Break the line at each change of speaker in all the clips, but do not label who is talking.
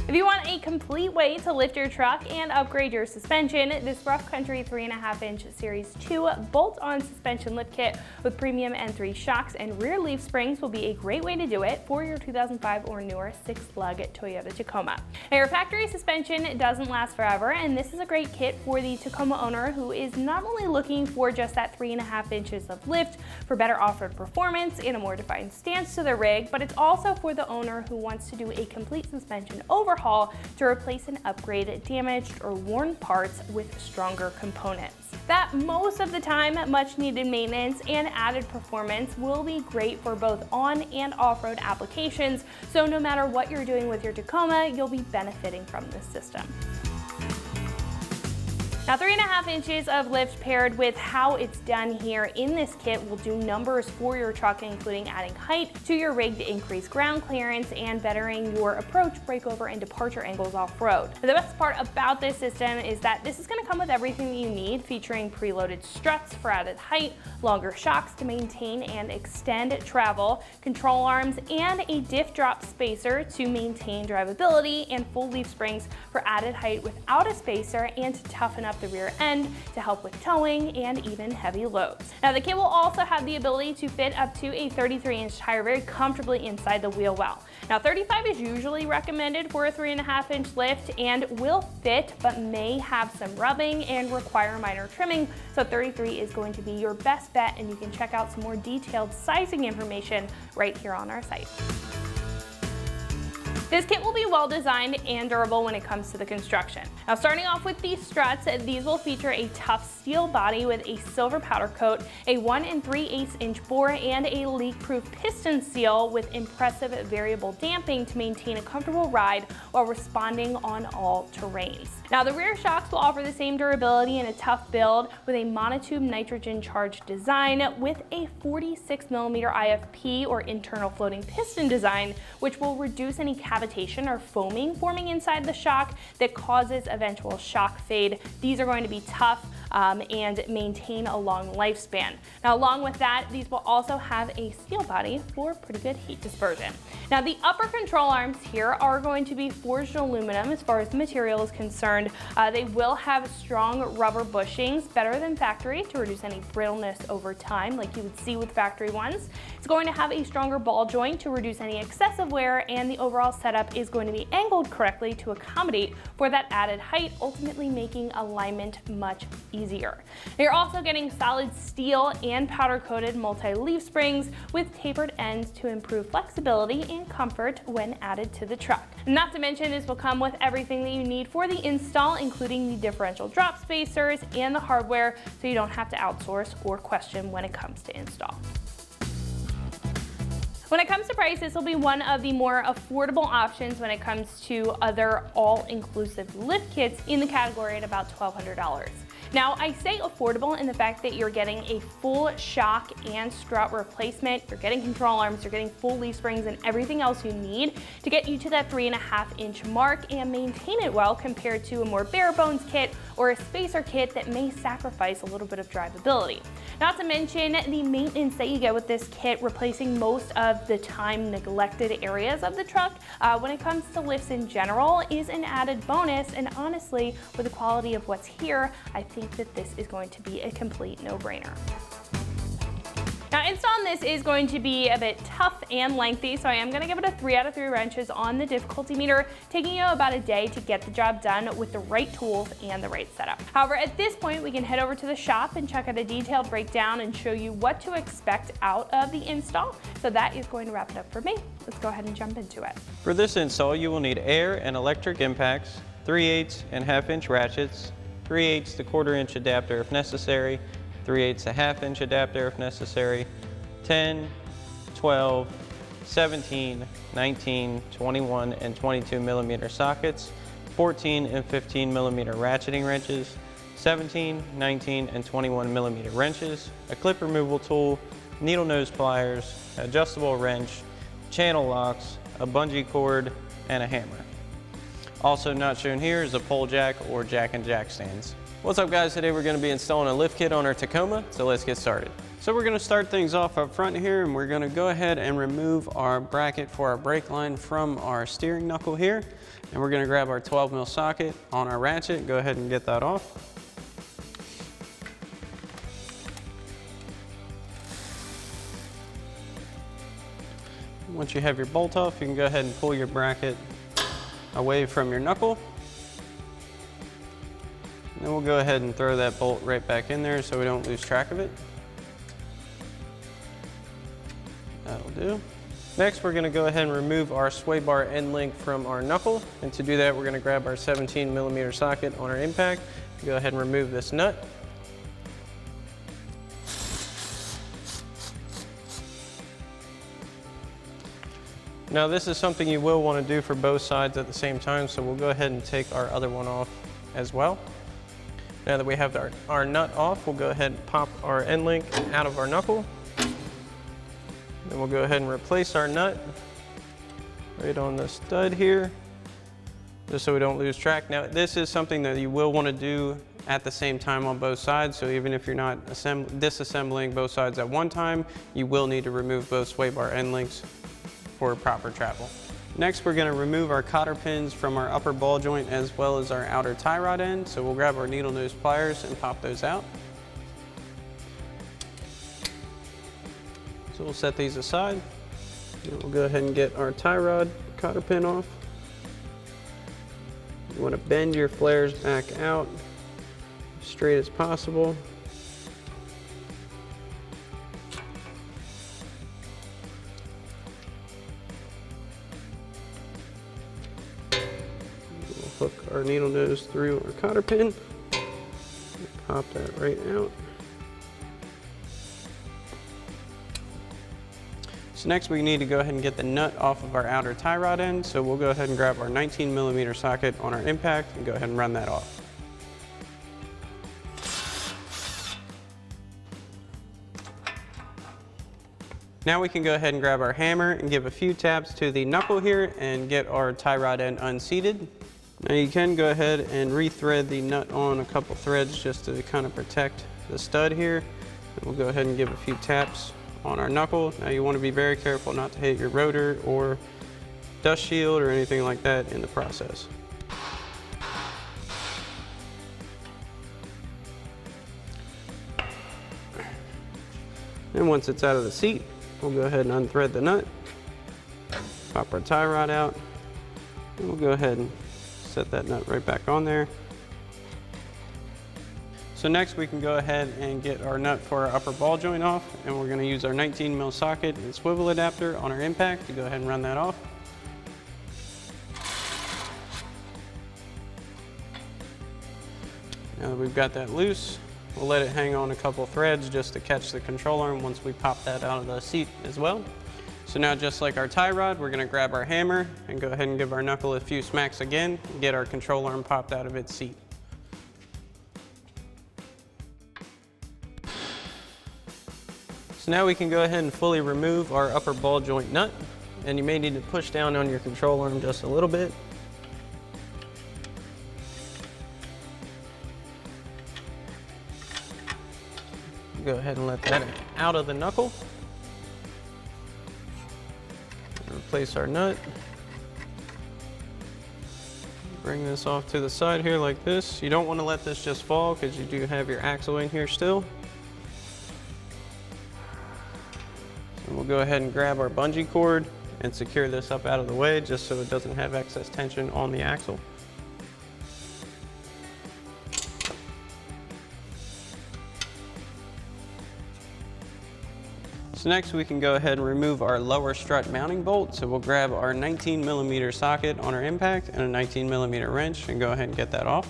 If you want a complete way to lift your truck and upgrade your suspension, this Rough Country 3.5-inch Series 2 bolt-on suspension lift kit with premium N3 shocks and rear leaf springs will be a great way to do it for your 2005 or newer 6-lug Toyota Tacoma. Now, your factory suspension doesn't last forever, and this is a great kit for the Tacoma owner who is not only looking for just that 3.5 inches of lift for better off-road performance and a more defined stance to their rig, but it's also for the owner who wants to do a complete suspension overhaul to replace and upgrade damaged or worn parts with stronger components. That most of the time, much needed maintenance and added performance will be great for both on and off-road applications, so no matter what you're doing with your Tacoma, you'll be benefiting from this system. Now, 3.5 inches of lift paired with how it's done here in this kit will do numbers for your truck, including adding height to your rig to increase ground clearance and bettering your approach, breakover, and departure angles off-road. The best part about this system is that this is going to come with everything that you need, featuring preloaded struts for added height, longer shocks to maintain and extend travel, control arms, and a diff drop spacer to maintain drivability, and full leaf springs for added height without a spacer and to toughen up the rear end to help with towing and even heavy loads. Now, the kit will also have the ability to fit up to a 33-inch tire very comfortably inside the wheel well. Now, 35 is usually recommended for a 3.5-inch lift and will fit, but may have some rubbing and require minor trimming, so 33 is going to be your best bet, and you can check out some more detailed sizing information right here on our site. This kit will be well designed and durable when it comes to the construction. Now, starting off with these struts, these will feature a tough steel body with a silver powder coat, a 1 3/8-inch bore, and a leak-proof piston seal with impressive variable damping to maintain a comfortable ride while responding on all terrains. Now, the rear shocks will offer the same durability and a tough build with a monotube nitrogen-charged design with a 46mm IFP or internal floating piston design, which will reduce any cavitation or foaming forming inside the shock that causes eventual shock fade. These are going to be tough and maintain a long lifespan. Now, along with that, these will also have a steel body for pretty good heat dispersion. Now, the upper control arms here are going to be forged aluminum as far as the material is concerned. They will have strong rubber bushings, better than factory, to reduce any brittleness over time like you would see with factory ones. It's going to have a stronger ball joint to reduce any excessive wear, and the overall setup is going to be angled correctly to accommodate for that added height, ultimately making alignment much easier. You're also getting solid steel and powder-coated multi-leaf springs with tapered ends to improve flexibility and comfort when added to the truck. Not to mention, this will come with everything that you need for the install, including the differential drop spacers and the hardware, so you don't have to outsource or question when it comes to install. When it comes to price, this will be one of the more affordable options when it comes to other all-inclusive lift kits in the category at about $1,200. Now, I say affordable in the fact that you're getting a full shock and strut replacement, you're getting control arms, you're getting full leaf springs, and everything else you need to get you to that 3.5-inch mark and maintain it well, compared to a more bare bones kit or a spacer kit that may sacrifice a little bit of drivability. Not to mention the maintenance that you get with this kit, replacing most of the time neglected areas of the truck when it comes to lifts in general, is an added bonus, and honestly, with the quality of what's here, I think that this is going to be a complete no-brainer. Now, installing this is going to be a bit tough and lengthy, so I am going to give it a 3 out of 3 wrenches on the difficulty meter, taking you about a day to get the job done with the right tools and the right setup. However, at this point, we can head over to the shop and check out a detailed breakdown and show you what to expect out of the install. So that is going to wrap it up for me. Let's go ahead and jump into it.
For this install, you will need air and electric impacts, 3/8 and 1/2-inch ratchets, 3/8 to 1/4-inch adapter if necessary, 3/8 to 1/2-inch adapter if necessary, 10, 12, 17, 19, 21, and 22 millimeter sockets, 14 and 15 millimeter ratcheting wrenches, 17, 19, and 21 millimeter wrenches, a clip removal tool, needle nose pliers, adjustable wrench, channel locks, a bungee cord, and a hammer. Also not shown here is a pole jack or jack and jack stands. What's up guys, today we're going to be installing a lift kit on our Tacoma, so let's get started. So we're going to start things off up front here, and we're going to go ahead and remove our bracket for our brake line from our steering knuckle here. And we're going to grab our 12mm socket on our ratchet, go ahead and get that off. Once you have your bolt off, you can go ahead and pull your bracket away from your knuckle. And then we'll go ahead and throw that bolt right back in there so we don't lose track of it. That'll do. Next, we're going to go ahead and remove our sway bar end link from our knuckle. And to do that, we're going to grab our 17mm socket on our impact. Go ahead and remove this nut. Now, this is something you will want to do for both sides at the same time, so we'll go ahead and take our other one off as well. Now that we have our nut off, we'll go ahead and pop our end link out of our knuckle. Then we'll go ahead and replace our nut right on the stud here, just so we don't lose track. Now, this is something that you will want to do at the same time on both sides, so even if you're not disassembling both sides at one time, you will need to remove both sway bar end links for proper travel. Next, we're going to remove our cotter pins from our upper ball joint as well as our outer tie rod end. So we'll grab our needle nose pliers and pop those out. So we'll set these aside. And we'll go ahead and get our tie rod cotter pin off. You want to bend your flares back out as straight as possible. Hook our needle nose through our cotter pin, pop that right out. So next we need to go ahead and get the nut off of our outer tie rod end, so we'll go ahead and grab our 19mm socket on our impact and go ahead and run that off. Now we can go ahead and grab our hammer and give a few taps to the knuckle here and get our tie rod end unseated. Now you can go ahead and re-thread the nut on a couple threads just to kind of protect the stud here. And we'll go ahead and give a few taps on our knuckle. Now you want to be very careful not to hit your rotor or dust shield or anything like that in the process. And once it's out of the seat, we'll go ahead and unthread the nut, pop our tie rod out, and we'll go ahead and set that nut right back on there. So next we can go ahead and get our nut for our upper ball joint off, and we're going to use our 19mm socket and swivel adapter on our impact to go ahead and run that off. Now that we've got that loose, we'll let it hang on a couple threads just to catch the control arm once we pop that out of the seat as well. So now, just like our tie rod, we're going to grab our hammer and go ahead and give our knuckle a few smacks again and get our control arm popped out of its seat. So now we can go ahead and fully remove our upper ball joint nut, and you may need to push down on your control arm just a little bit. Go ahead and let that out of the knuckle. Replace our nut. Bring this off to the side here like this. You don't want to let this just fall because you do have your axle in here still. So we'll go ahead and grab our bungee cord and secure this up out of the way just so it doesn't have excess tension on the axle. So next we can go ahead and remove our lower strut mounting bolt. So we'll grab our 19mm socket on our impact and a 19mm wrench and go ahead and get that off.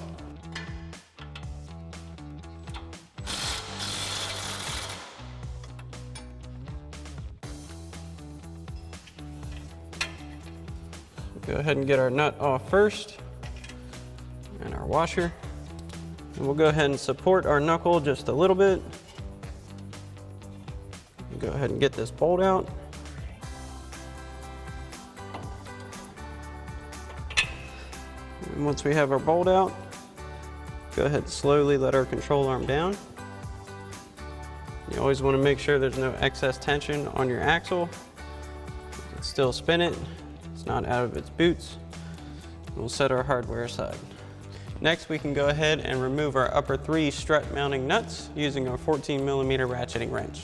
Go ahead and get our nut off first and our washer. And we'll go ahead and support our knuckle just a little bit. Go ahead and get this bolt out. And once we have our bolt out,
Go ahead and slowly let our control arm down. You always want to make sure there's no excess tension on your axle. You can still spin it. It's not out of its boots. We'll set our hardware aside. Next, we can go ahead and remove our upper 3 strut mounting nuts using our 14mm ratcheting wrench.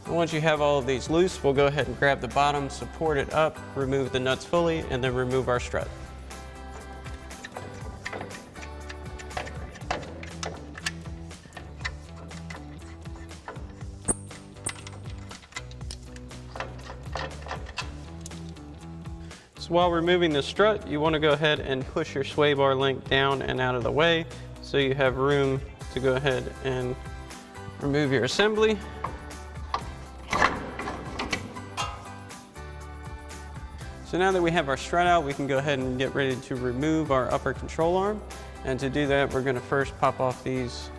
Once you have all of these loose, we'll go ahead and grab the bottom, support it up, remove the nuts fully, and then remove our strut. So while removing the strut, you want to go ahead and push your sway bar link down and out of the way so you have room to go ahead and remove your assembly. So now that we have our strut out, we can go ahead and get ready to remove our upper control arm. And to do that, we're going to first pop off these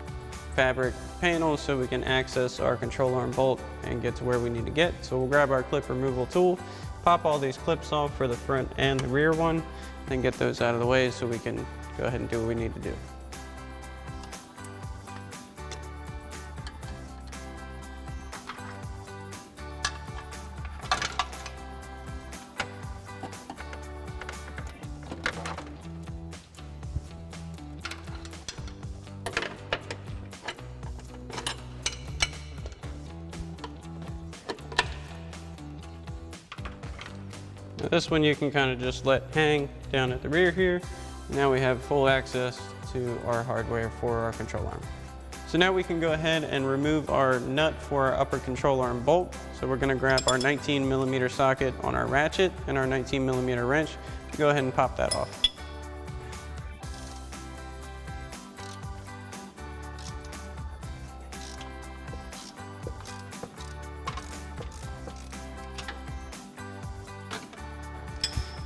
fabric panels so we can access our control arm bolt and get to where we need to get. So we'll grab our clip removal tool, pop all these clips off for the front and the rear one, and get those out of the way so we can go ahead and do what we need to do. Now this one you can kind of just let hang down at the rear here. Now we have full access to our hardware for our control arm. So now we can go ahead and remove our nut for our upper control arm bolt. So we're going to grab our 19mm socket on our ratchet and our 19mm wrench. Go ahead and pop that off.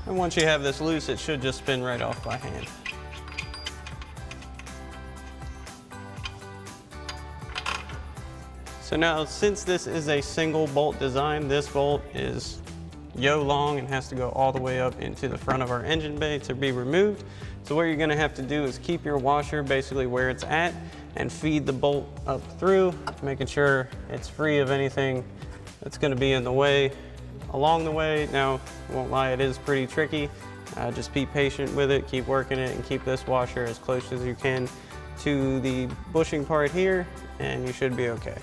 And once you have this loose, it should just spin right off by hand. So now, since this is a single bolt design, this bolt is yo long and has to go all the way up into the front of our engine bay to be removed. So what you're gonna have to do is keep your washer basically where it's at and feed the bolt up through, making sure it's free of anything that's gonna be in the way along the way. Now, I won't lie, it is pretty tricky. Just be patient with it, keep working it, and keep this washer as close as you can to the bushing part here, and you should be okay.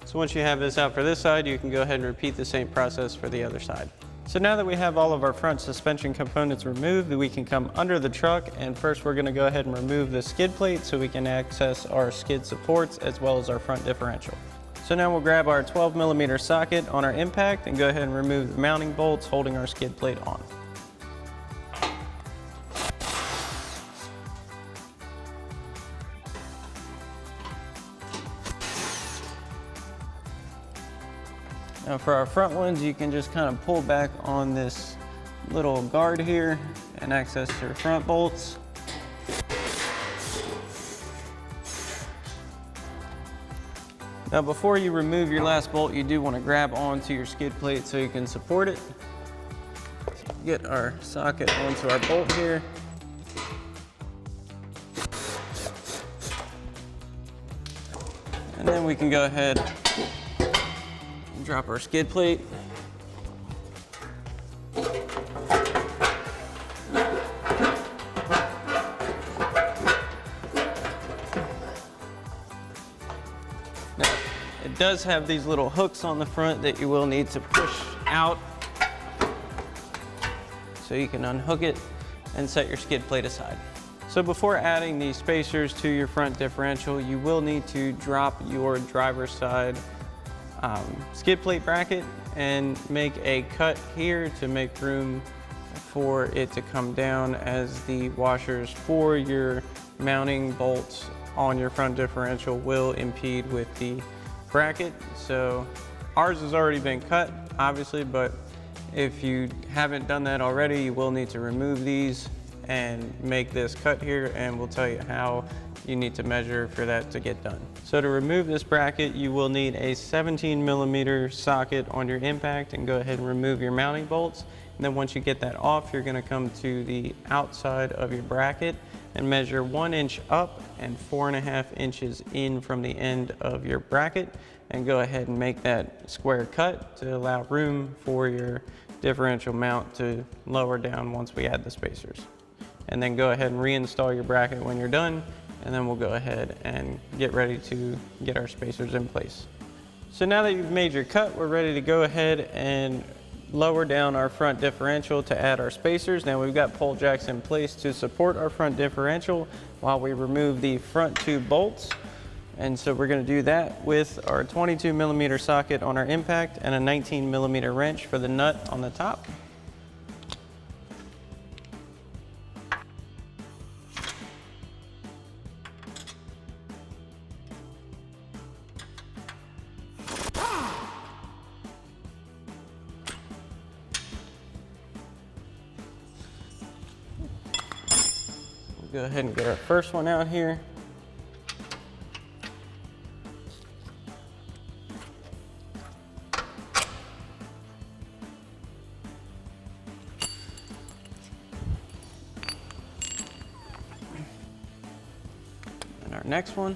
So once you have this out for this side, you can go ahead and repeat the same process for the other side. So now that we have all of our front suspension components removed, we can come under the truck, and first we're going to go ahead and remove the skid plate so we can access our skid supports as well as our front differential. So now we'll grab our 12mm socket on our impact and go ahead and remove the mounting bolts holding our skid plate on. Now for our front ones, you can just kind of pull back on this little guard here and access your front bolts. Now before you remove your last bolt, you do want to grab onto your skid plate so you can support it. So get our socket onto our bolt here. And then we can go ahead Drop our skid plate. Now, it does have these little hooks on the front that you will need to push out so you can unhook it and set your skid plate aside. So before adding these spacers to your front differential, you will need to drop your driver's side skid plate bracket and make a cut here to make room for it to come down, as the washers for your mounting bolts on your front differential will impede with the bracket. So ours has already been cut, obviously, but if you haven't done that already, you will need to remove these and make this cut here, and we'll tell you how you need to measure for that to get done. So to remove this bracket, you will need a 17mm socket on your impact, and go ahead and remove your mounting bolts. And then once you get that off, you're gonna come to the outside of your bracket and measure 1 inch up and 4.5 inches in from the end of your bracket, and go ahead and make that square cut to allow room for your differential mount to lower down once we add the spacers. And then go ahead and reinstall your bracket when you're done, and then we'll go ahead and get ready to get our spacers in place. So now that you've made your cut, we're ready to go ahead and lower down our front differential to add our spacers. Now we've got pole jacks in place to support our front differential while we remove the front two bolts. And so we're going to do that with our 22mm socket on our impact and a 19mm wrench for the nut on the top. Go ahead and get our first one out here. And our next one.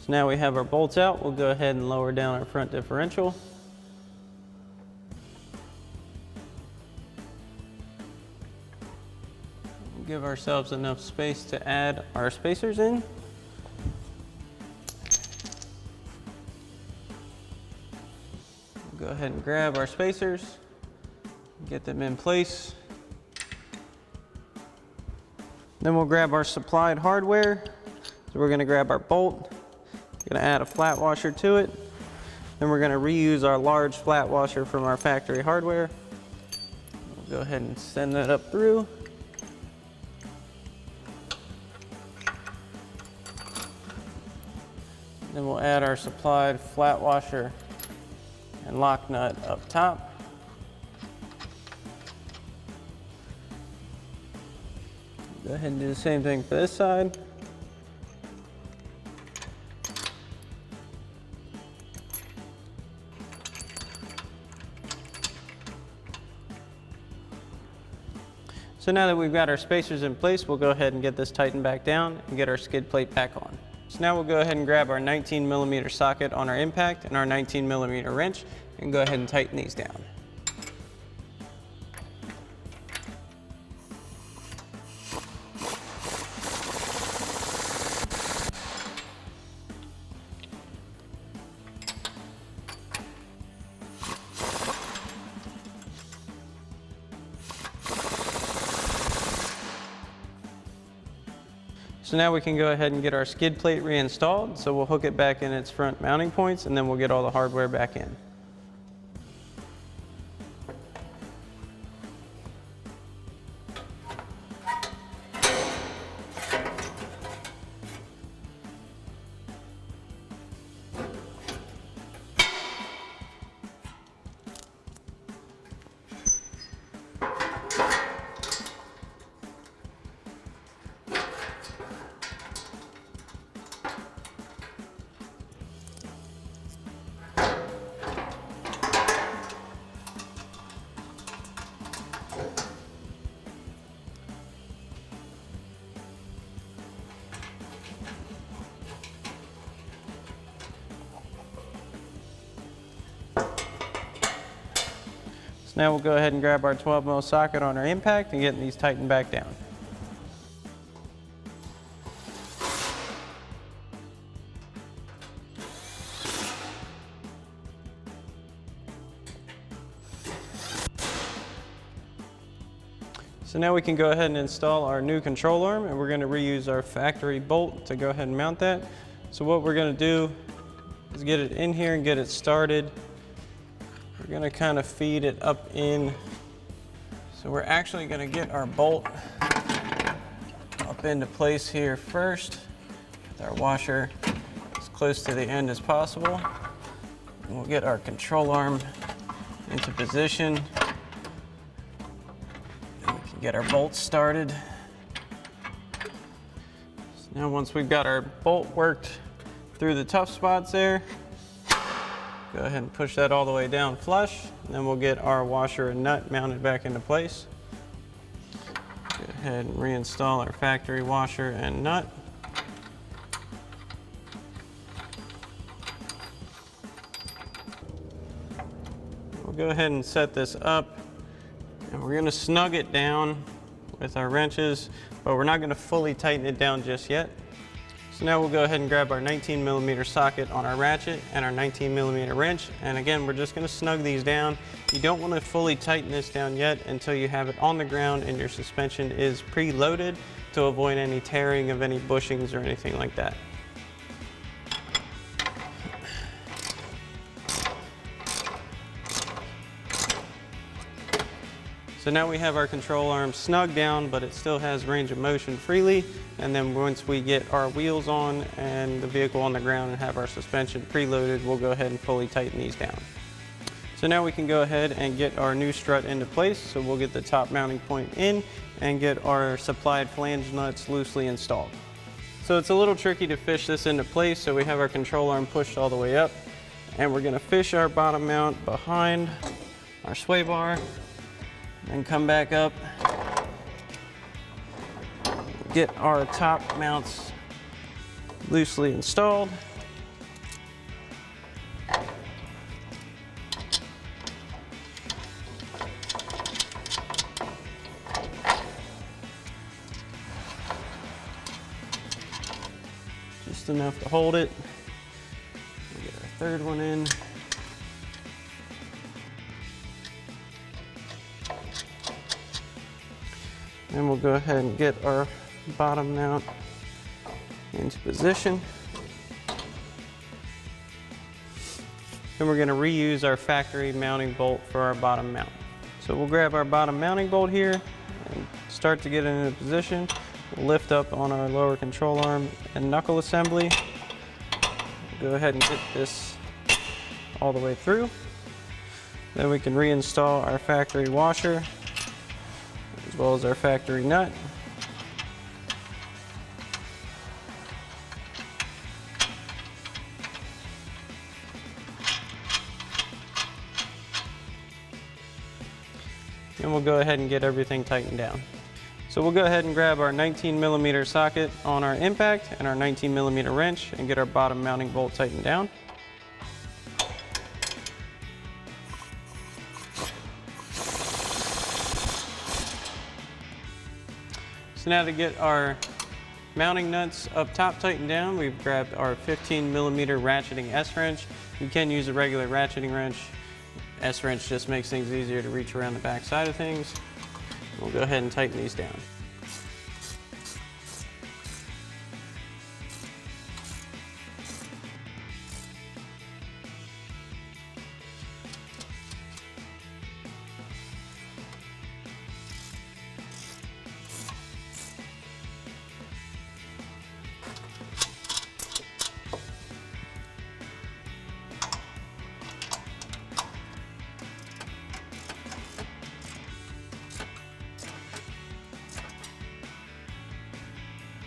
Now we have our bolts out, we'll go ahead and lower down our front differential. Give ourselves enough space to add our spacers in. We'll go ahead and grab our spacers, get them in place. Then we'll grab our supplied hardware. So we're going to grab our bolt. Going to add a flat washer to it. Then we're going to reuse our large flat washer from our factory hardware. We'll go ahead and send that up through. Then we'll add our supplied flat washer and lock nut up top. Go ahead and do the same thing for this side. So now that we've got our spacers in place, we'll go ahead and get this tightened back down and get our skid plate back on. So now we'll go ahead and grab our 19mm socket on our impact and our 19mm wrench and go ahead and tighten these down. So now we can go ahead and get our skid plate reinstalled. So we'll hook it back in its front mounting points, and then we'll get all the hardware back in.
So now we'll go ahead and grab our 12mm socket on our impact and get these tightened back down. So now we can go ahead and install our new control arm, and we're going to reuse our factory bolt to go ahead and mount that. So what we're going to do is get it in here and get it started. We're going to kind of feed it up in. So we're actually going to get our bolt up into place here first with our washer as close to the end as possible. And we'll get our control arm into position. Get our bolts started. So now once we've got our bolt worked through the tough spots there, go ahead and push that all the way down flush, and then we'll get our washer and nut mounted back into place. Go ahead and reinstall our factory washer and nut. We'll go ahead and set this up. And we're going to snug it down with our wrenches, but we're not going to fully tighten it down just yet. So now we'll go ahead and grab our 19mm socket on our ratchet and our 19mm wrench. And again, we're just going to snug these down. You don't want to fully tighten this down yet until you have it on the ground and your suspension is preloaded to avoid any tearing of any bushings or anything like that. So now we have our control arm snug down, but it still has range of motion freely. And then once we get our wheels on and the vehicle on the ground and have our suspension preloaded, we'll go ahead and fully tighten these down. So now we can go ahead and get our new strut into place. So we'll get the top mounting point in and get our supplied flange nuts loosely installed. So it's a little tricky to fish this into place. So we have our control arm pushed all the way up, and we're gonna fish our bottom mount behind our sway bar. And come back up, get our top mounts loosely installed. Just enough to hold it. We'll get our third one in. And we'll go ahead and get our bottom mount into position. Then we're going to reuse our factory mounting bolt for our bottom mount. So we'll grab our bottom mounting bolt here and start to get it into position. We'll lift up on our lower control arm and knuckle assembly. Go ahead and get this all the way through. Then we can reinstall our factory washer as well as our factory nut. And we'll go ahead and get everything tightened down. So we'll go ahead and grab our 19mm socket on our impact and our 19mm wrench and get our bottom mounting bolt tightened down. So now to get our mounting nuts up top tightened down, we've grabbed our 15mm ratcheting S-wrench. You can use a regular ratcheting wrench. S-wrench just makes things easier to reach around the back side of things. We'll go ahead and tighten these down.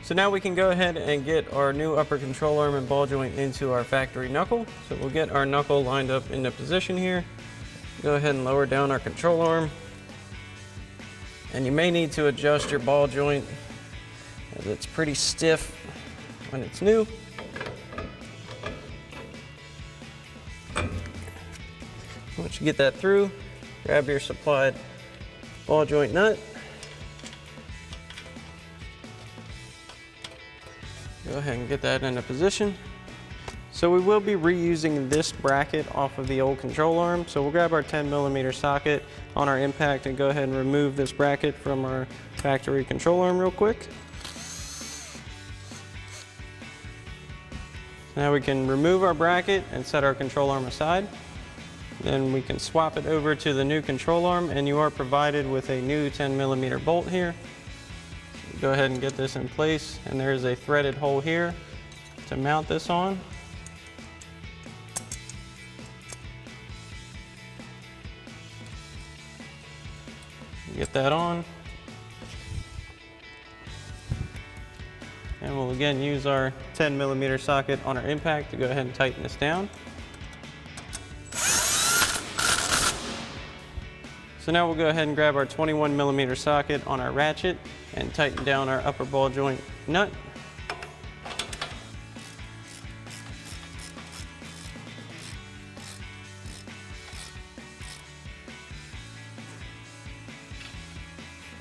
So now we can go ahead and get our new upper control arm and ball joint into our factory knuckle. So we'll get our knuckle lined up into position here. Go ahead and lower down our control arm. And you may need to adjust your ball joint as it's pretty stiff when it's new. Once you get that through,
Grab your supplied ball joint nut. Go ahead and get that into position. So we will be reusing this bracket off of the old control arm. So we'll grab our 10mm socket on our impact and go ahead and remove this bracket from our factory control arm real quick. Now we can remove our bracket and set our control arm aside. Then we can swap it over to the new control arm, and you are provided with a new 10mm bolt here. Go ahead and get this in place, and there is a threaded hole here to mount this on. Get that on. And we'll again use our 10mm socket on our impact to go ahead and tighten this down. So now we'll go ahead and grab our 21mm socket on our ratchet and tighten down our upper ball joint nut.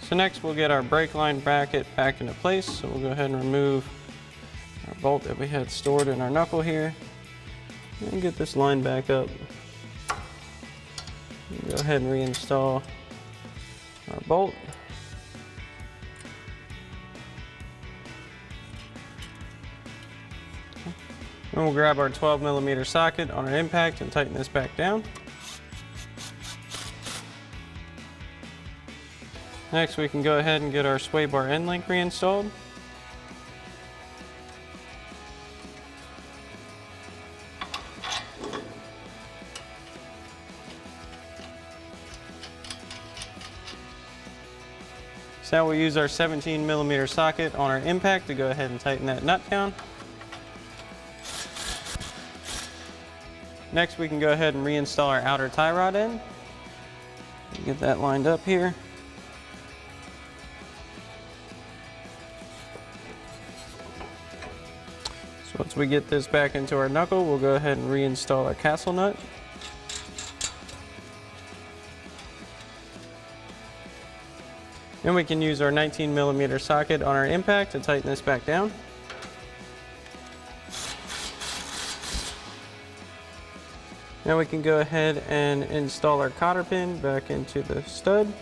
So next we'll get our brake line bracket back into place. So we'll go ahead and remove our bolt that we had stored in our knuckle here and get this line back up. Go ahead and reinstall our bolt. And we'll grab our 12mm socket on our impact and tighten this back down. Next, we can go ahead and get our sway bar end link reinstalled. So now we'll use our 17mm socket on our impact to go ahead and tighten that nut down. Next, we can go ahead and reinstall our outer tie rod end. Get that lined up here. So once we get this back into our knuckle, we'll go ahead and reinstall our castle nut. Then we can use our 19mm socket on our impact to tighten this back down. Now we can go ahead and install our cotter pin back into the stud.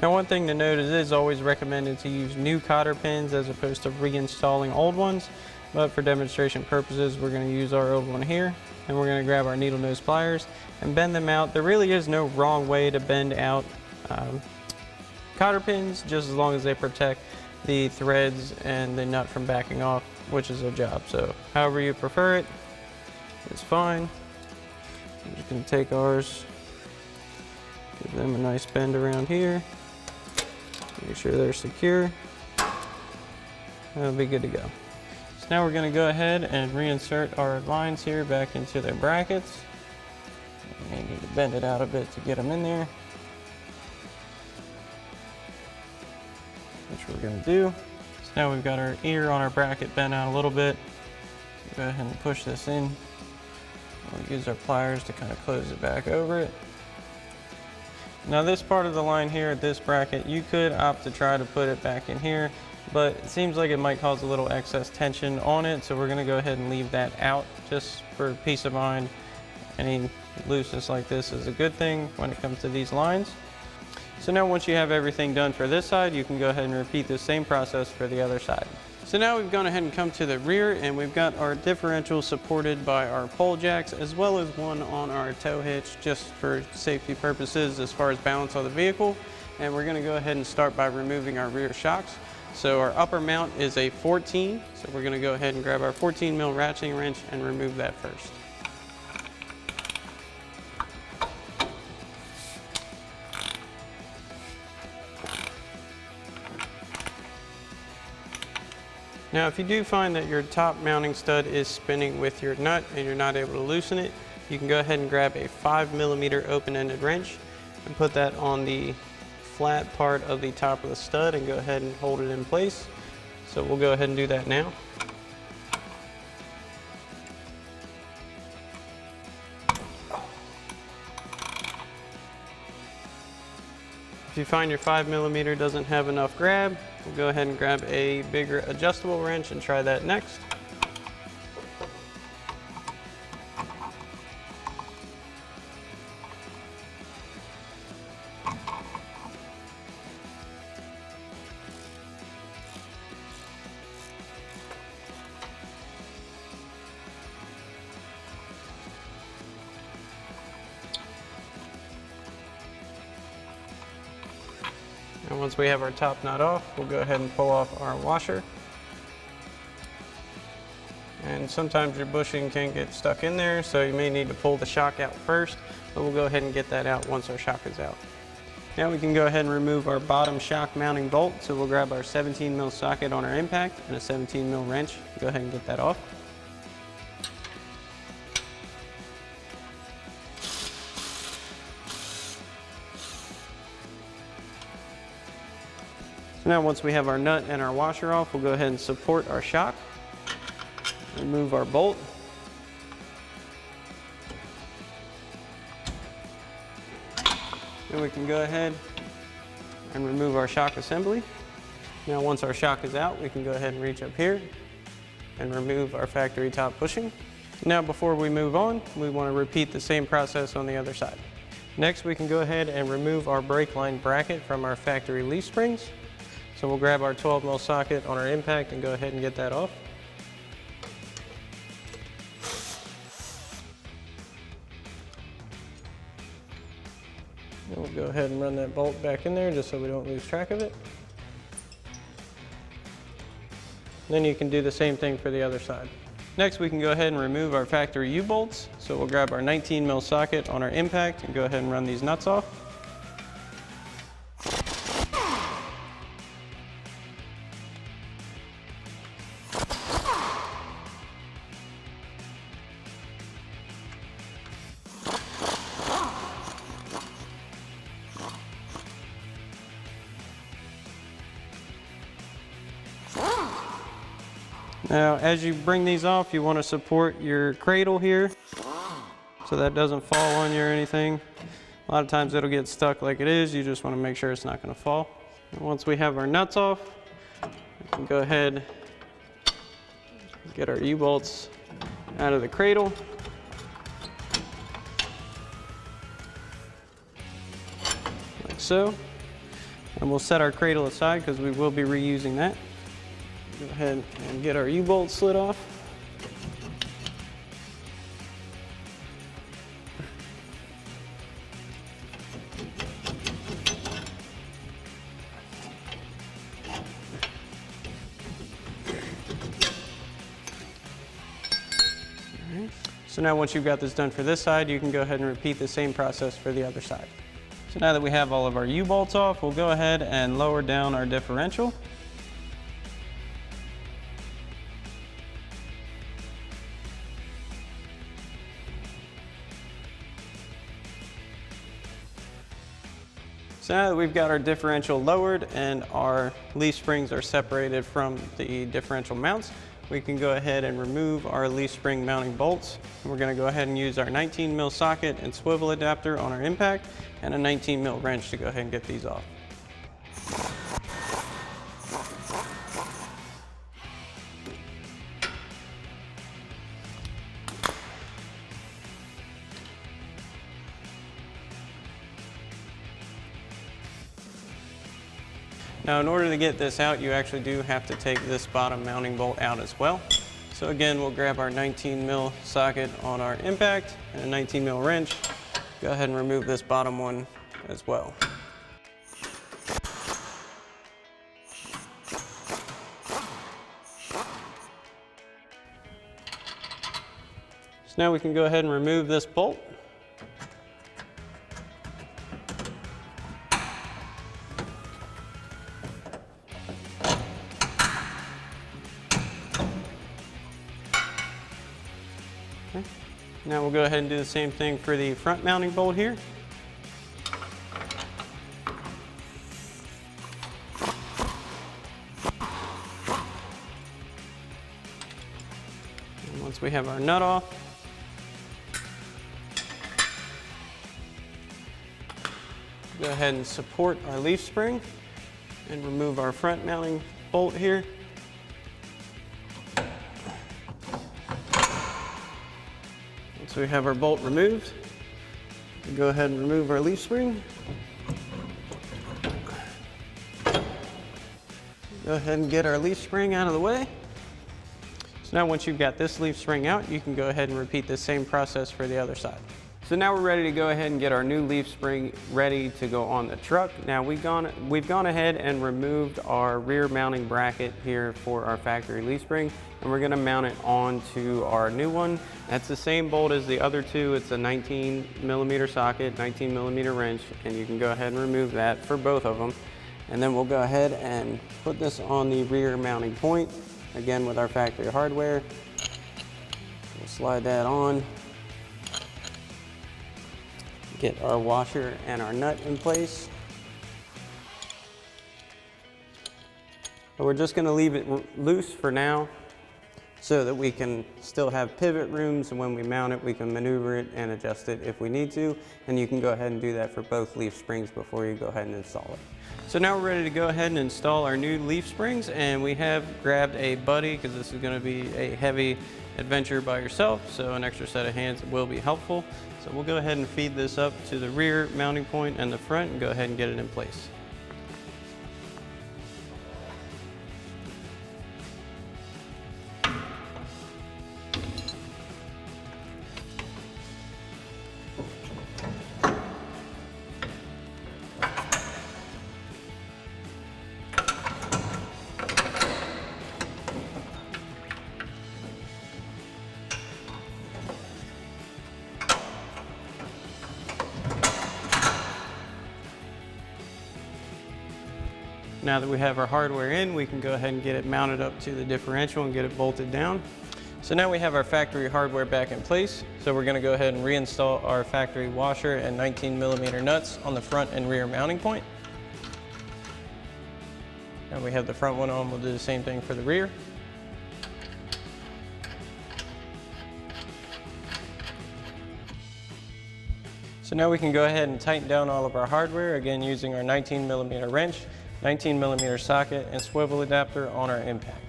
Now one thing to note is it is always recommended to use new cotter pins as opposed to reinstalling old ones. But for demonstration purposes, we're going to use our old one here, and we're going to grab our needle nose pliers and bend them out. There really is no wrong way to bend out cotter pins, just as long as they protect the threads and the nut from backing off, which is a job. So however you prefer it, it's fine. You can take ours, give them a nice bend around here, make sure they're secure. That'll be good to go. So now we're going to go ahead and reinsert our lines here back into their brackets. You may need to bend it out a bit to get them in there, which we're going to do. So now we've got our ear on our bracket bent out a little bit. So go ahead and push this in. We'll use our pliers to kind of close it back over it. Now this part of the line here at this bracket, you could opt to try to put it back in here, but it seems like it might cause a little excess tension on it, so we're going to go ahead and leave that out just for peace of mind. Any looseness like this is a good thing when it comes to these lines. So now once you have everything done for this side, you can go ahead and repeat the same process for the other side. So now we've gone ahead and come to the rear, and we've got our differential supported by our pole jacks, as well as one on our tow hitch, just for safety purposes as far as balance on the vehicle. And we're going to go ahead and start by removing our rear shocks. So our upper mount is a 14, so we're going to go ahead and grab our 14mm ratcheting wrench and remove that first. Now if you do find that your top mounting stud is spinning with your nut and you're not able to loosen it, you can go ahead and grab a 5mm open-ended wrench and put that on the flat part of the top of the stud and go ahead and hold it in place. So we'll go ahead and do that now. If you find your 5mm doesn't have enough grab, we'll go ahead and grab a bigger adjustable wrench and try that next. And once we have our top nut off, we'll go ahead and pull off our washer. And sometimes your bushing can get stuck in there, so you may need to pull the shock out first, but we'll go ahead and get that out once our shock is out. Now we can go ahead and remove our bottom shock mounting bolt. So we'll grab our 17mm socket on our impact and a 17mm wrench. Go ahead and get that off. Now once we have our nut and our washer off, we'll go ahead and support our shock. Remove our bolt. Then we can go ahead and remove our shock assembly. Now once our shock is out, we can go ahead and reach up here and remove our factory top bushing. Now before we move on, we want to repeat the same process on the other side. Next we can go ahead and remove our brake line bracket from our factory leaf springs. So we'll grab our 12mm socket on our impact and go ahead and get that off. And we'll go ahead and run that bolt back in there just so we don't lose track of it. Then you can do the same thing for the other side. Next we can go ahead and remove our factory U-bolts. So we'll grab our 19mm socket on our impact and go ahead and run these nuts off. Now, as you bring these off, you want to support your cradle here so that doesn't fall on you or anything. A lot of times it'll get stuck like it is. You just want to make sure it's not going to fall. And once we have our nuts off, we can go ahead and get our U-bolts out of the cradle. Like so. And we'll set our cradle aside because we will be reusing that. Go ahead and get our U-bolt slid off. So now once you've got this done for this side, you can go ahead and repeat the same process for the other side. So now that we have all of our U-bolts off, we'll go ahead and lower down our differential. So now that we've got our differential lowered and our leaf springs are separated from the differential mounts, we can go ahead and remove our leaf spring mounting bolts. And we're going to go ahead and use our 19mm socket and swivel adapter on our impact and a 19mm wrench to go ahead and get these off. Now in order to get this out, you actually do have to take this bottom mounting bolt out as well. So again, we'll grab our 19mm socket on our impact and a 19mm wrench. Go ahead and remove this bottom one as well. So now we can go ahead and remove this bolt. Now we'll go ahead and do the same thing for the front mounting bolt here. Once we have our nut off, go ahead and support our leaf spring and remove our front mounting bolt here. Once we have our bolt removed, we go ahead and remove our leaf spring. Go ahead and get our leaf spring out of the way. So now once you've got this leaf spring out, you can go ahead and repeat the same process for the other side. So now we're ready to go ahead and get our new leaf spring ready to go on the truck. Now we've gone ahead and removed our rear mounting bracket here for our factory leaf spring, and we're gonna mount it onto our new one. That's the same bolt as the other two. It's a 19mm socket, 19mm wrench, and you can go ahead and remove that for both of them. And then we'll go ahead and put this on the rear mounting point, again with our factory hardware. We'll slide that on. Get our washer and our nut in place. But we're just gonna leave it loose for now so that we can still have pivot rooms, and when we mount it, we can maneuver it and adjust it if we need to. And you can go ahead and do that for both leaf springs before you go ahead and install it. So now we're ready to go ahead and install our new leaf springs, and we have grabbed a buddy because this is gonna be a heavy adventure by yourself, so an extra set of hands will be helpful. So we'll go ahead and feed this up to the rear mounting point and the front and go ahead and get it in place. Now that we have our hardware in, we can go ahead and get it mounted up to the differential and get it bolted down. So now we have our factory hardware back in place. So we're gonna go ahead and reinstall our factory washer and 19mm nuts on the front and rear mounting point. And we have the front one on, we'll do the same thing for the rear. So now we can go ahead and tighten down all of our hardware, again using our 19mm wrench, 19mm socket, and swivel adapter on our impact.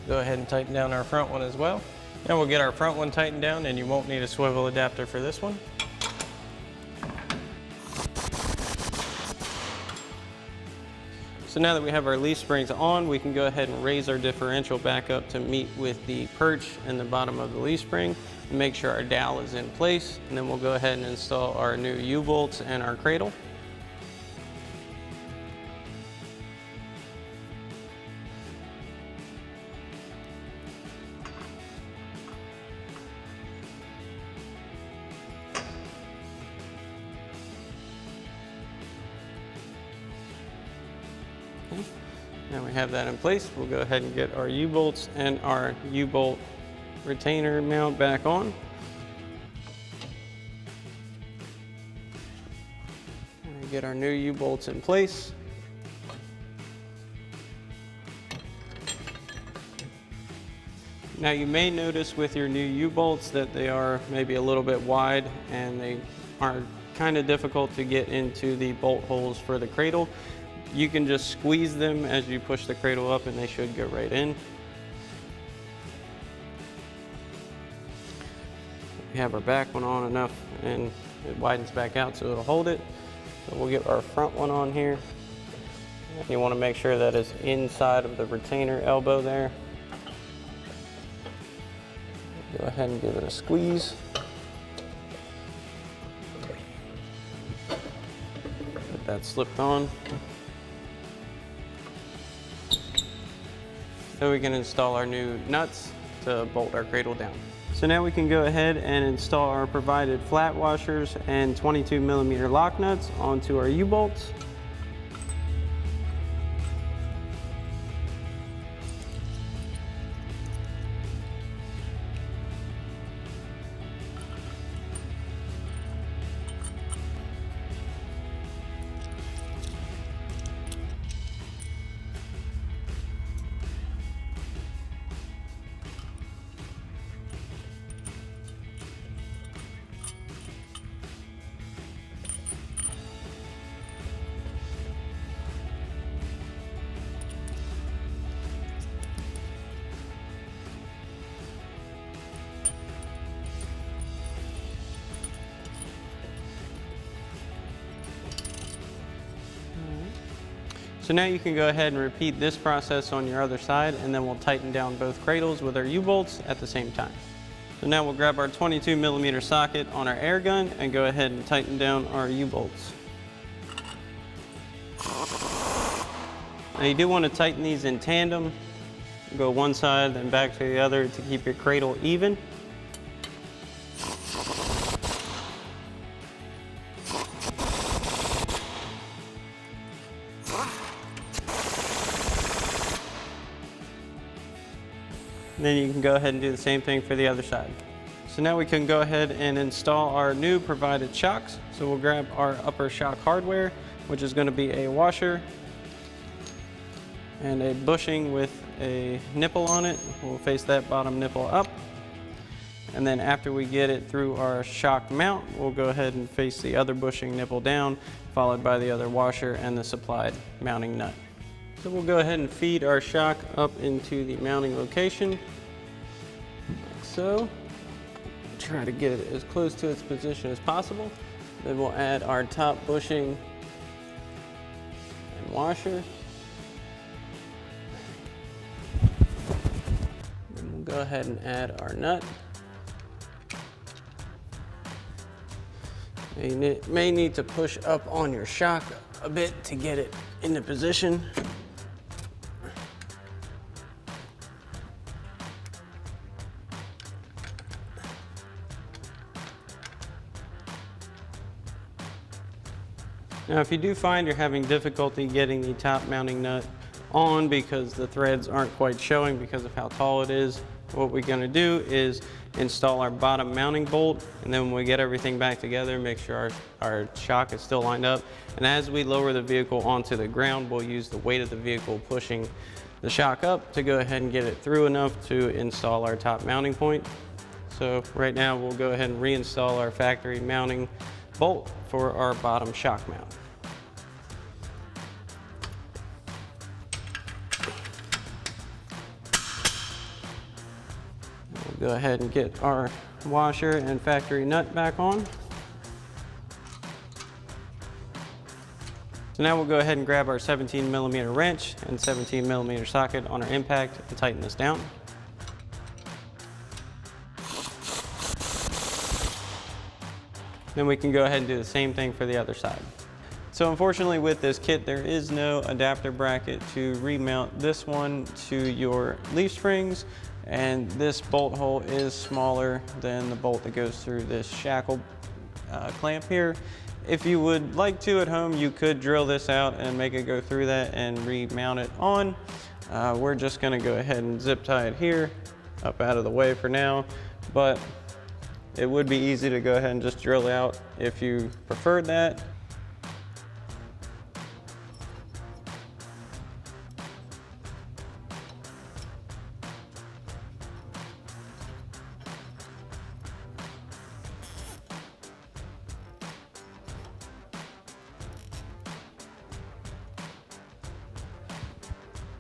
Go ahead and tighten down our front one as well. Now we'll get our front one tightened down, and you won't need a swivel adapter for this one. So now that we have our leaf springs on, we can go ahead and raise our differential back up to meet with the perch and the bottom of the leaf spring and make sure our dowel is in place. And then we'll go ahead and install our new U-bolts and our cradle. Now we have that in place, we'll go ahead and get our U-bolts and our U-bolt retainer mount back on. And get our new U-bolts in place. Now you may notice with your new U-bolts that they are maybe a little bit wide and they are kind of difficult to get into the bolt holes for the cradle. You can just squeeze them as you push the cradle up and they should go right in. We have our back one on enough and it widens back out so it'll hold it. So we'll get our front one on here. You want to make sure that it's inside of the retainer elbow there. Go ahead and give it a squeeze. Get that slipped on. So we can install our new nuts to bolt our cradle down. So now we can go ahead and install our provided flat washers and 22mm lock nuts onto our U-bolts. So now you can go ahead and repeat this process on your other side, and then we'll tighten down both cradles with our U-bolts at the same time. So now we'll grab our 22mm socket on our air gun and go ahead and tighten down our U-bolts. Now you do want to tighten these in tandem. Go one side, then back to the other to keep your cradle even. Then you can go ahead and do the same thing for the other side. So now we can go ahead and install our new provided shocks. So we'll grab our upper shock hardware, which is going to be a washer and a bushing with a nipple on it. We'll face that bottom nipple up. And then after we get it through our shock mount, we'll go ahead and face the other bushing nipple down, followed by the other washer and the supplied mounting nut. So we'll go ahead and feed our shock up into the mounting location, like so. Try to get it as close to its position as possible. Then we'll add our top bushing and washer. Then we'll go ahead and add our nut. You may need to push up on your shock a bit to get it into position. Now, if you do find you're having difficulty getting the top mounting nut on because the threads aren't quite showing because of how tall it is, what we're going to do is install our bottom mounting bolt, and then when we get everything back together, make sure our shock is still lined up. And as we lower the vehicle onto the ground, we'll use the weight of the vehicle pushing the shock up to go ahead and get it through enough to install our top mounting point. So right now we'll go ahead and reinstall our factory mounting bolt for our bottom shock mount. We'll go ahead and get our washer and factory nut back on. So now we'll go ahead and grab our 17mm wrench and 17mm socket on our impact and tighten this down. Then we can go ahead and do the same thing for the other side. So unfortunately with this kit, there is no adapter bracket to remount this one to your leaf springs, and this bolt hole is smaller than the bolt that goes through this shackle clamp here. If you would like to at home, you could drill this out and make it go through that and remount it on. We're just gonna go ahead and zip tie it here, up out of the way for now, but it would be easy to go ahead and just drill out if you preferred that.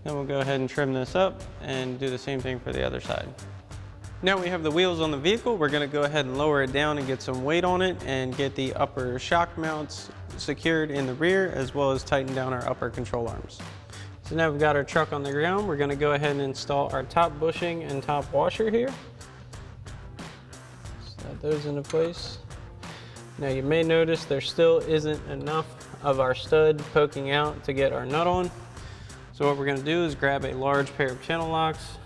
Then we'll go ahead and trim this up and do the same thing for the other side. Now we have the wheels on the vehicle. We're going to go ahead and lower it down and get some weight on it and get the upper shock mounts secured in the rear, as well as tighten down our upper control arms. So now we've got our truck on the ground. We're going to go ahead and install our top bushing and top washer here. Slide those into place. Now you may notice there still isn't enough of our stud poking out to get our nut on. So what we're going to do is grab a large pair of channel locks.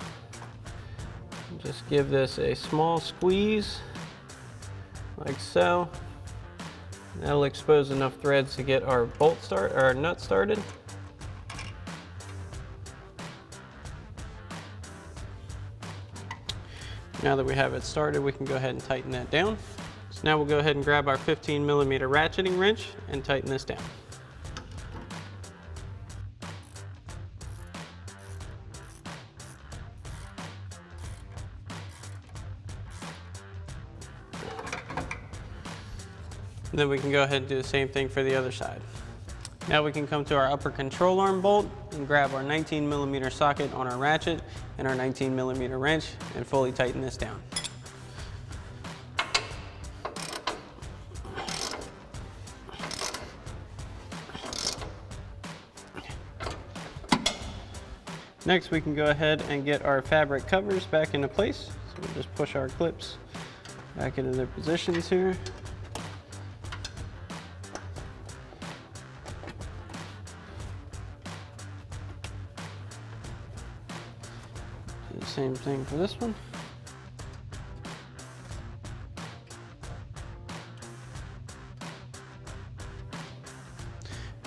Just give this a small squeeze, like so. That'll expose enough threads to get our our nut started. Now that we have it started, we can go ahead and tighten that down. So now we'll go ahead and grab our 15mm ratcheting wrench and tighten this down. And then we can go ahead and do the same thing for the other side. Now we can come to our upper control arm bolt and grab our 19mm socket on our ratchet and our 19mm wrench and fully tighten this down. Next, we can go ahead and get our fabric covers back into place. So we'll just push our clips back into their positions here. Do the same thing for this one.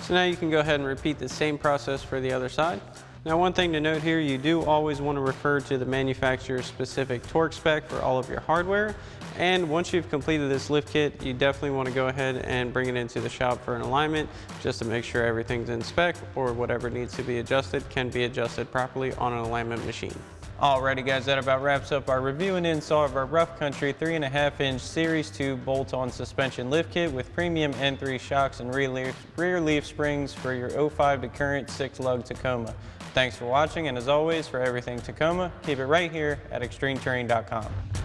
So now you can go ahead and repeat the same process for the other side. Now, one thing to note here, you do always want to refer to the manufacturer's specific torque spec for all of your hardware. And once you've completed this lift kit, you definitely want to go ahead and bring it into the shop for an alignment just to make sure everything's in spec, or whatever needs to be adjusted can be adjusted properly on an alignment machine.
Alrighty guys, that about wraps up our review and install of our Rough Country 3.5-inch Series 2 bolt-on suspension lift kit with premium N3 shocks and rear leaf springs for your 05 to current 6-lug Tacoma. Thanks for watching, and as always, for everything Tacoma, keep it right here at extremeterrain.com.